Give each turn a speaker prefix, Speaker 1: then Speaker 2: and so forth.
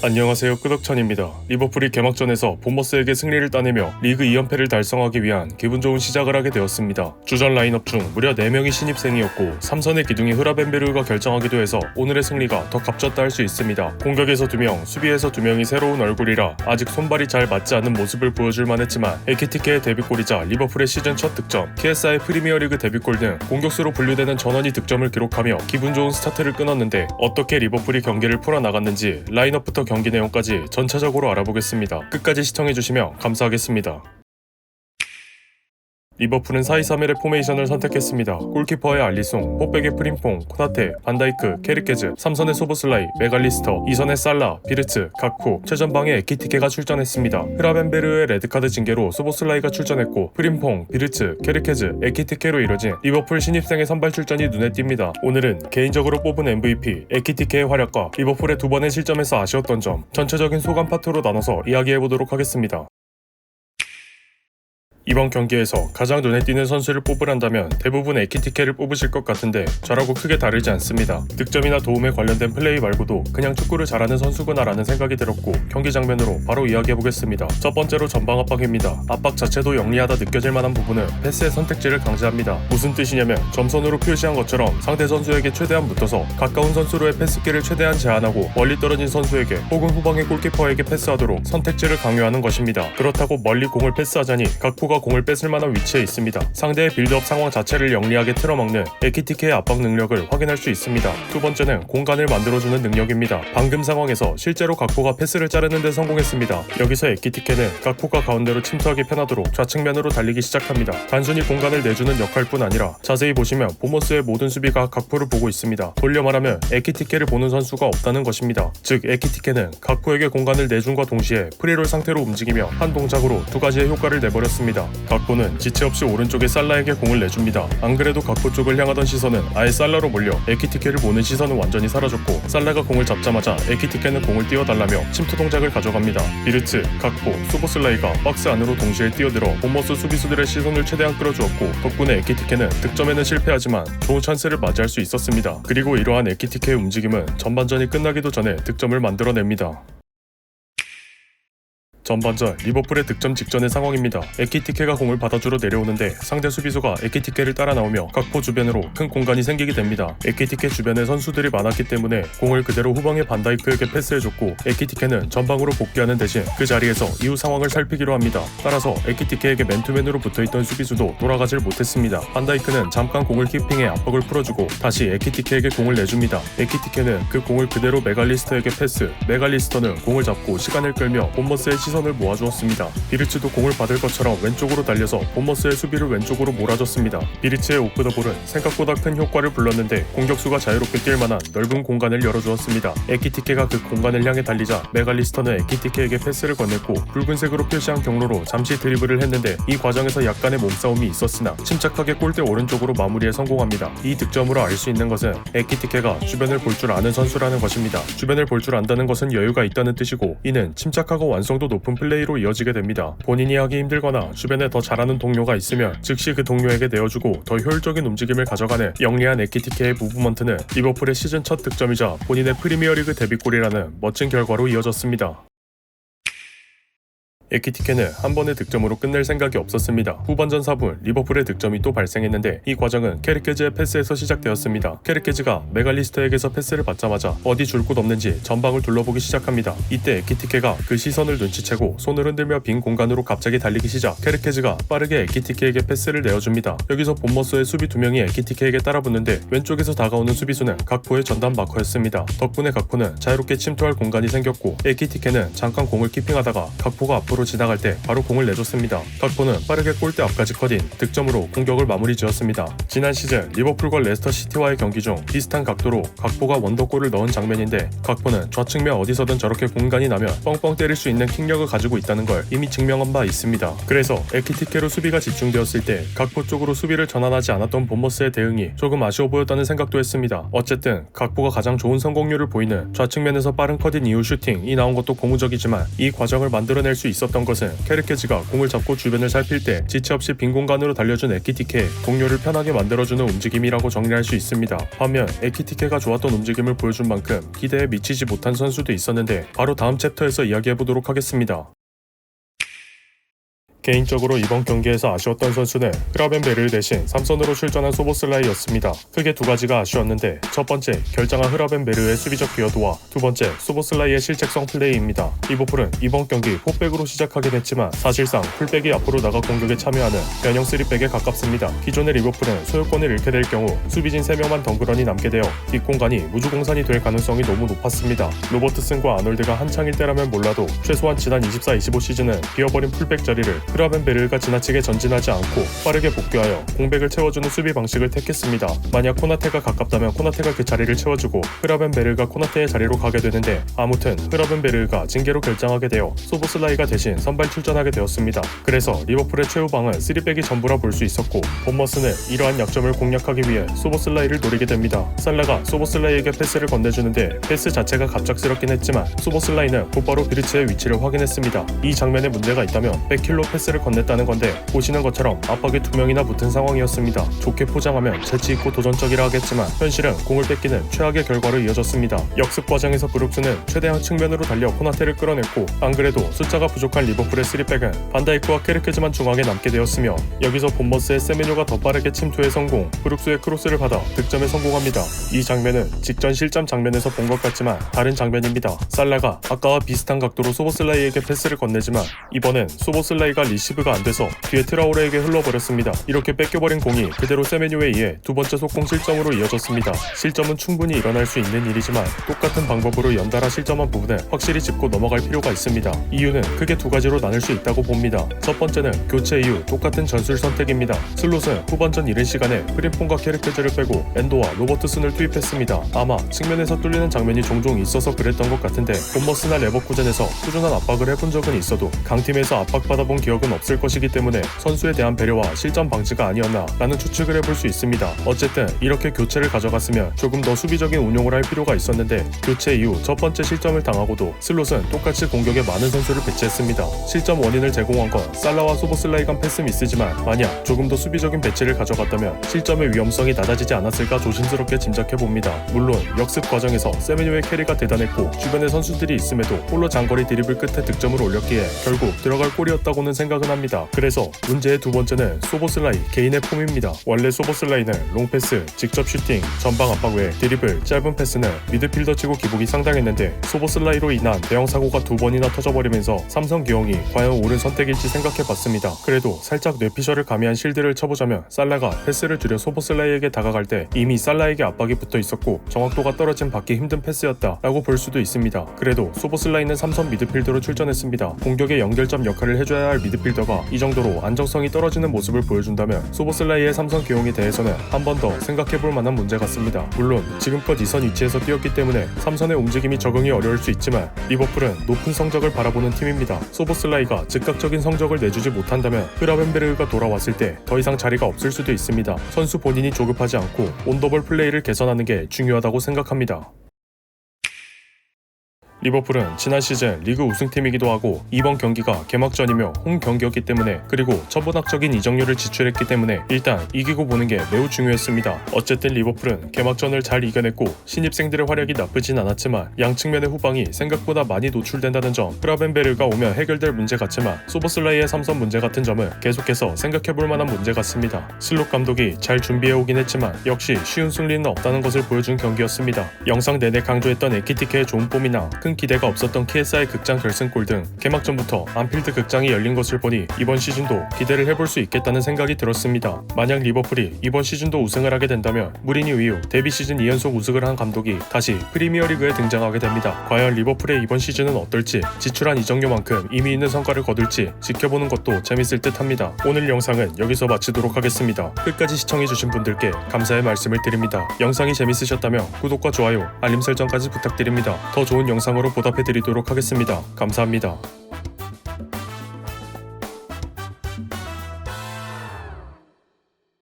Speaker 1: 안녕하세요, 끄덕천입니다. 리버풀이 개막전에서 본머스에게 승리를 따내며 리그 2연패를 달성하기 위한 기분 좋은 시작을 하게 되었습니다. 주전 라인업 중 무려 4명이 신입생이었고 3선의 기둥이 흐라벤베르가 결정하기도 해서 오늘의 승리가 더 값졌다 할 수 있습니다. 공격에서 2명, 수비에서 2명이 새로운 얼굴이라 아직 손발이 잘 맞지 않는 모습을 보여줄 만했지만 에키티케의 데뷔골이자 리버풀의 시즌 첫 득점, 키에사의 프리미어리그 데뷔골 등 공격수로 분류되는 전원이 득점을 기록하며 기분 좋은 스타트를 끊었는데 어떻게 리버풀이 경기를 풀어나갔는지 라인업부터 경기 내용까지 전체적으로 알아보겠습니다. 끝까지 시청해주시면 감사하겠습니다. 리버풀은 4-2-3-1의 포메이션을 선택했습니다. 골키퍼의 알리송, 포백의 프림퐁, 코나테, 반다이크, 케르케즈, 3선의 소보슬라이, 메갈리스터, 2선의 살라, 비르츠, 가쿠, 최전방에 에키티케가 출전했습니다. 흐라벤베르의 레드카드 징계로 소보슬라이가 출전했고 프림퐁, 비르츠, 케르케즈, 에키티케로 이뤄진 리버풀 신입생의 선발 출전이 눈에 띕니다. 오늘은 개인적으로 뽑은 MVP, 에키티케의 활약과 리버풀의 2번의 실점에서 아쉬웠던 점, 전체적인 소감 파트로 나눠서 이야기해보도록 하겠습니다. 이번 경기에서 가장 눈에 띄는 선수를 뽑으란다면 대부분 에키티케를 뽑으실 것 같은데 저라고 크게 다르지 않습니다. 득점이나 도움에 관련된 플레이 말고도 그냥 축구를 잘하는 선수구나 라는 생각이 들었고 경기 장면으로 바로 이야기해보겠습니다. 첫 번째로 전방 압박입니다. 압박 자체도 영리하다 느껴질 만한 부분은 패스의 선택지를 강조합니다. 무슨 뜻이냐면 점선으로 표시한 것처럼 상대 선수에게 최대한 붙어서 가까운 선수로의 패스기를 최대한 제한하고 멀리 떨어진 선수에게 혹은 후방의 골키퍼에게 패스하도록 선택지를 강요하는 것입니다. 그렇다고 멀리 공을 패스하자니 각포가 공을 뺏을 만한 위치에 있습니다. 상대의 빌드업 상황 자체를 영리하게 틀어막는 에키티케의 압박 능력을 확인할 수 있습니다. 두 번째는 공간을 만들어주는 능력입니다. 방금 상황에서 실제로 각포가 패스를 자르는 데 성공했습니다. 여기서 에키티케는 각포가 가운데로 침투하기 편하도록 좌측면으로 달리기 시작합니다. 단순히 공간을 내주는 역할뿐 아니라 자세히 보시면 보머스의 모든 수비가 각포를 보고 있습니다. 돌려 말하면 에키티케를 보는 선수가 없다는 것입니다. 즉 에키티케는 각포에게 공간을 내준과 동시에 프리롤 상태로 움직이며 한 동작으로 두 가지의 효과를 내버렸습니다. 각포는 지체 없이 오른쪽에 살라에게 공을 내줍니다. 안 그래도 각포 쪽을 향하던 시선은 아예 살라로 몰려 에키티케를 보는 시선은 완전히 사라졌고 살라가 공을 잡자마자 에키티케는 공을 띄워달라며 침투 동작을 가져갑니다. 비르츠, 각포, 소보슬라이가 박스 안으로 동시에 뛰어들어 본머스 수비수들의 시선을 최대한 끌어주었고 덕분에 에키티케는 득점에는 실패하지만 좋은 찬스를 맞이할 수 있었습니다. 그리고 이러한 에키티케의 움직임은 전반전이 끝나기도 전에 득점을 만들어냅니다. 전반전 리버풀의 득점 직전의 상황입니다. 에키티케가 공을 받아주러 내려오는데 상대 수비수가 에키티케를 따라 나오며 각포 주변으로 큰 공간이 생기게 됩니다. 에키티케 주변에 선수들이 많았기 때문에 공을 그대로 후방의 반다이크에게 패스해줬고 에키티케는 전방으로 복귀하는 대신 그 자리에서 이후 상황을 살피기로 합니다. 따라서 에키티케에게 맨투맨으로 붙어있던 수비수도 돌아가질 못했습니다. 반다이크는 잠깐 공을 키핑해 압박을 풀어주고 다시 에키티케에게 공을 내줍니다. 에키티케는 그 공을 그대로 메갈리스터에게 패스, 메갈리스터는 공을 잡고 시간을 끌며 본머스의 시선을 모아주었습니다. 비르츠도 공을 받을 것처럼 왼쪽으로 달려서 본머스의 수비를 왼쪽으로 몰아줬습니다. 비르츠의 오프더볼은 생각보다 큰 효과를 불렀는데 공격수가 자유롭게 뛸 만한 넓은 공간을 열어주었습니다. 에키티케가 그 공간을 향해 달리자 메갈리스터는 에키티케에게 패스를 건넸고 붉은색으로 표시한 경로로 잠시 드리블을 했는데 이 과정에서 약간의 몸싸움이 있었으나 침착하게 골대 오른쪽으로 마무리에 성공합니다. 이 득점으로 알 수 있는 것은 에키티케가 주변을 볼 줄 아는 선수라는 것입니다. 주변을 볼 줄 안다는 것은 여유가 있다는 뜻이고 이는 침착하고 완성도 높은 플레이로 이어지게 됩니다. 본인이 하기 힘들거나 주변에 더 잘하는 동료가 있으면 즉시 그 동료에게 내어주고 더 효율적인 움직임을 가져가는 영리한 에키티케의 무브먼트는 리버풀의 시즌 첫 득점이자 본인의 프리미어리그 데뷔골이라는 멋진 결과로 이어졌습니다. 에키티케는 한 번의 득점으로 끝낼 생각이 없었습니다. 후반전 4분 리버풀의 득점이 또 발생했는데 이 과정은 케르케즈의 패스에서 시작되었습니다. 케르케즈가 메갈리스터에게서 패스를 받자마자 어디 줄 곳 없는지 전방을 둘러보기 시작합니다. 이때 에키티케가 그 시선을 눈치채고 손을 흔들며 빈 공간으로 갑자기 달리기 시작. 케르케즈가 빠르게 에키티케에게 패스를 내어줍니다. 여기서 본머스의 수비 2명이 에키티케에게 따라붙는데 왼쪽에서 다가오는 수비수는 각포의 전담 마커였습니다. 덕분에 각포는 자유롭게 침투할 공간이 생겼고 에키티케는 잠깐 공을 키핑하다가 각포가 앞으로 지나갈 때 바로 공을 내줬습니다. 각포는 빠르게 골대 앞까지 커딘 득점으로 공격을 마무리 지었습니다. 지난 시즌 리버풀과 레스터 시티와의 경기 중 비슷한 각도로 각포가 원더골을 넣은 장면인데 각포는 좌측면 어디서든 저렇게 공간이 나면 뻥뻥 때릴 수 있는 킥력을 가지고 있다는 걸 이미 증명한 바 있습니다. 그래서 에키티케로 수비가 집중되었을 때 각포 쪽으로 수비를 전환하지 않았던 본머스의 대응이 조금 아쉬워 보였다는 생각도 했습니다. 어쨌든 각포가 가장 좋은 성공률을 보이는 좌측면에서 빠른 커딘 이후 슈팅이 나온 것도 고무적이지만 이 과정을 만들어낼 수 있었습니다. 있었던 것은 케르케즈가 공을 잡고 주변을 살필 때 지체 없이 빈 공간으로 달려준 에키티케의 동료를 편하게 만들어주는 움직임이라고 정리할 수 있습니다. 반면 에키티케가 좋았던 움직임을 보여준 만큼 기대에 미치지 못한 선수도 있었는데 바로 다음 챕터에서 이야기해보도록 하겠습니다. 개인적으로 이번 경기에서 아쉬웠던 선수는 흐라벤베르 대신 삼선으로 출전한 소보슬라이였습니다. 크게 두 가지가 아쉬웠는데 첫 번째, 결장한 흐라벤베르의 수비적 기여도와 두 번째, 소보슬라이의 실책성 플레이입니다. 리버풀은 이번 경기 포백으로 시작하긴 했지만 사실상 풀백이 앞으로 나가 공격에 참여하는 변형 3백에 가깝습니다. 기존의 리버풀은 소유권을 잃게 될 경우 수비진 3명만 덩그러니 남게 되어 뒷공간이 무주공산이 될 가능성이 너무 높았습니다. 로버트슨과 아놀드가 한창일 때라면 몰라도 최소한 지난 24-25 시즌은 비어버린 풀백 자리를 흐라벤베르가 지나치게 전진하지 않고 빠르게 복귀하여 공백을 채워주는 수비 방식을 택했습니다. 만약 코나테가 가깝다면 코나테가 그 자리를 채워주고 흐라벤베르가 코나테의 자리로 가게 되는데 아무튼 흐라벤베르가 징계로 결장하게 되어 소보슬라이가 대신 선발 출전하게 되었습니다. 그래서 리버풀의 최후방은 3백이 전부라 볼 수 있었고 본머스는 이러한 약점을 공략하기 위해 소보슬라이를 노리게 됩니다. 살라가 소보슬라이에게 패스를 건네주는데 패스 자체가 갑작스럽긴 했지만 소보슬라이는 곧바로 비르츠의 위치를 확인했습니다. 이 장면에 문제가 있다면 백힐로 패스를 건넸다는 건데 보시는 것처럼 압박이 2명이나 붙은 상황이었습니다. 좋게 포장하면 재치있고 도전적이라 하겠지만 현실은 공을 뺏기는 최악의 결과로 이어졌습니다. 역습 과정에서 브룩스는 최대한 측면으로 달려 코나테를 끌어냈고 안 그래도 숫자가 부족한 리버풀의 3백은 반다이크와 케르케즈만 중앙에 남게 되었으며 여기서 본머스의 세메뇨가 더 빠르게 침투에 성공, 브룩스의 크로스를 받아 득점에 성공합니다. 이 장면은 직전 실점 장면에서 본 것 같지만 다른 장면입니다. 살라가 아까와 비슷한 각도로 소보슬라이에게 패스를 건네지만 이번엔 소보슬라이가 리시브가 안 돼서 뒤에 트라오레에게 흘러버렸습니다. 이렇게 뺏겨버린 공이 그대로 세메뇨에 의해 두 번째 속공 실점으로 이어졌습니다. 실점은 충분히 일어날 수 있는 일이지만 똑같은 방법으로 연달아 실점한 부분은 확실히 짚고 넘어갈 필요가 있습니다. 이유는 크게 두 가지로 나눌 수 있다고 봅니다. 첫 번째는 교체 이후 똑같은 전술 선택입니다. 슬롯은 후반전 이른 시간에 프림폰과 케르케즈를 빼고 엔도와 로버트슨을 투입했습니다. 아마 측면에서 뚫리는 장면이 종종 있어서 그랬던 것 같은데 본머스나 레버쿠젠에서 꾸준한 압박을 해본 적은 있어도 강팀에서 압박받아본 기억은 없을 것이기 때문에 선수에 대한 배려와 실점 방지가 아니었나 라는 추측을 해볼 수 있습니다. 어쨌든 이렇게 교체를 가져갔으면 조금 더 수비적인 운용을 할 필요가 있었는데 교체 이후 첫 번째 실점을 당하고도 슬롯은 똑같이 공격에 많은 선수를 배치했습니다. 실점 원인을 제공한 건 살라와 소보슬라이 간 패스 미스지만 만약 조금 더 수비적인 배치를 가져갔다면 실점의 위험성이 낮아지지 않았을까 조심스럽게 짐작해봅니다. 물론 역습 과정에서 세메뇨의 캐리가 대단했고 주변에 선수들이 있음에도 홀로 장거리 드리블 끝에 득점을 올렸기에 결국 들어갈 골이었다고는 생각은 합니다. 그래서 문제의 두 번째는 소보슬라이 개인의 폼입니다. 원래 소보슬라이는 롱패스, 직접 슈팅, 전방 압박 외 드리블, 짧은 패스는 미드필더치고 기복이 상당했는데 소보슬라이로 인한 대형 사고가 2번이나 터져버리면서 삼성 기용이 과연 옳은 선택일지 생각해봤습니다. 그래도 살짝 뇌피셜을 가미한 실드를 쳐보자면 살라가 패스를 줄여 소보슬라이에게 다가갈 때 이미 살라에게 압박이 붙어 있었고 정확도가 떨어진 받기 힘든 패스였다 라고 볼 수도 있습니다. 그래도 소보슬라이는 삼선 미드필더로 출전했습니다. 공격의 연결점 역할을 해줘야 할 미드필더가 이 정도로 안정성이 떨어지는 모습을 보여준다면 소보슬라이의 삼선 기용에 대해서는 한 번 더 생각해볼 만한 문제 같습니다. 물론 지금껏 2선 위치에서 뛰었기 때문에 3선의 움직임이 적응이 어려울 수 있지만 리버풀은 높은 성적을 바라보는 팀입니다. 소보슬라이가 즉각적인 성적을 내주지 못한다면 흐라벤베르가 돌아왔을 때 더 이상 자리가 없을 수도 있습니다. 선수 본인이 조급하지 않고 온더볼 플레이를 개선하는 게 중요하다고 생각합니다. 리버풀은 지난 시즌 리그 우승팀이기도 하고 이번 경기가 개막전이며 홈 경기였기 때문에 그리고 천문학적인 이적료를 지출했기 때문에 일단 이기고 보는 게 매우 중요했습니다. 어쨌든 리버풀은 개막전을 잘 이겨냈고 신입생들의 활약이 나쁘진 않았지만 양 측면의 후방이 생각보다 많이 노출된다는 점, 흐라벤베르가 오면 해결될 문제 같지만 소보슬라이의 삼선 문제 같은 점은 계속해서 생각해볼 만한 문제 같습니다. 슬롯 감독이 잘 준비해오긴 했지만 역시 쉬운 승리는 없다는 것을 보여준 경기였습니다. 영상 내내 강조했던 에키티케의 좋은 폼이나 큰 기대가 없었던 KSI 극장 결승골 등 개막전부터 안필드 극장이 열린 것을 보니 이번 시즌도 기대를 해볼 수 있겠다는 생각이 들었습니다. 만약 리버풀이 이번 시즌도 우승을 하게 된다면 무리뉴 이후 데뷔 시즌 2연속 우승을 한 감독이 다시 프리미어리그에 등장하게 됩니다. 과연 리버풀의 이번 시즌은 어떨지, 지출한 이적료만큼 의미 있는 성과를 거둘지 지켜보는 것도 재밌을 듯 합니다. 오늘 영상은 여기서 마치도록 하겠습니다. 끝까지 시청해주신 분들께 감사의 말씀을 드립니다. 영상이 재밌으셨다면 구독과 좋아요, 알림 설정까지 부탁드립니다. 더 좋은 영상으로 보답해드리도록 하겠습니다. 감사합니다.